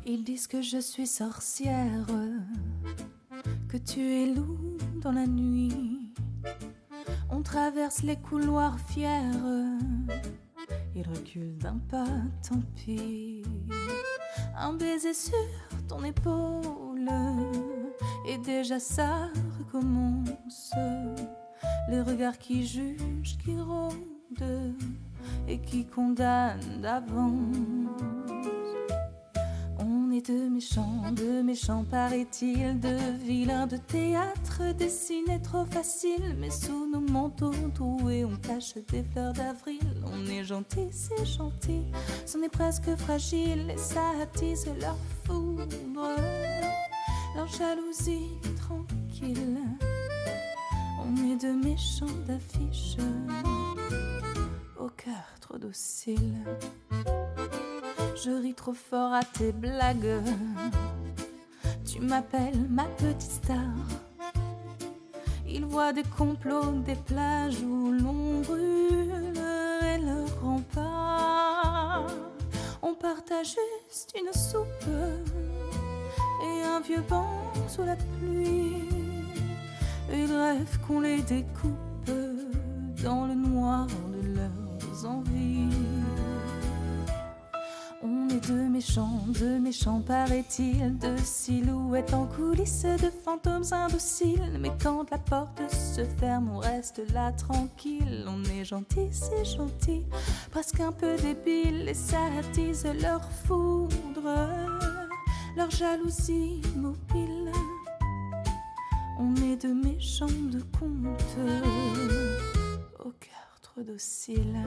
Ils disent que je suis sorcière, que tu es loup dans la nuit. On traverse les couloirs fiers, il recule d'un pas, tant pis. Un baiser sur ton épaule, et déjà ça recommence. Les regards qui jugent, qui rôdent, et qui condamnent d'avance. On est de méchants paraît-il, de vilains de théâtre dessinés trop facile. Mais sous nos manteaux troués on cache des fleurs d'avril. On est gentil, c'est gentil, c'en est presque fragile. Et ça attise leur foudre, leur jalousie tranquille. On est de méchants d'affiches, au cœur trop docile. Je ris trop fort à tes blagues, tu m'appelles ma petite star. Ils voient des complots, des plages où l'on brûlerait le rempart. On partage juste une soupe et un vieux banc sous la pluie. Ils rêvent qu'on les découpe dans le noir de leurs envies. On est de méchants paraît-il, de silhouettes en coulisses, de fantômes indociles. Mais quand la porte se ferme, on reste là tranquille. On est gentil, c'est gentil, presque un peu débile. Et ça attise leur foudre, leur jalousie mobile. On est de méchants de contes, au cœur trop docile.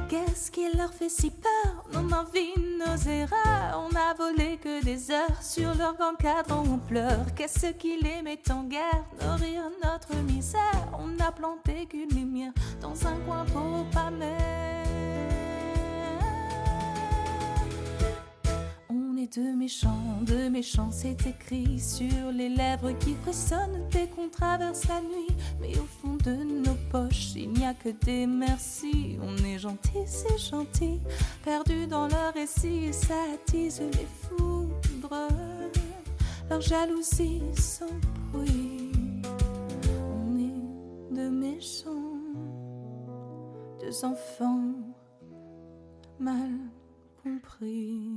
Qu'est-ce qui leur fait si peur? Nos envies, nos erreurs. On n'a volé que des heures, sur leur grand cadran on pleure. Qu'est-ce qui les met en guerre? Nos rires, notre misère. On n'a planté qu'une lumière dans un coin trop amer. On est de méchants, c'est écrit sur les lèvres qui frissonnent dès qu'on traverse la nuit. Mais au fond de nos poches, il n'y a que des merci. On est gentil, c'est gentil, perdu dans leur récit. Et ça attise les foudres, leur jalousie sans bruit. On est de méchants, deux enfants mal compris.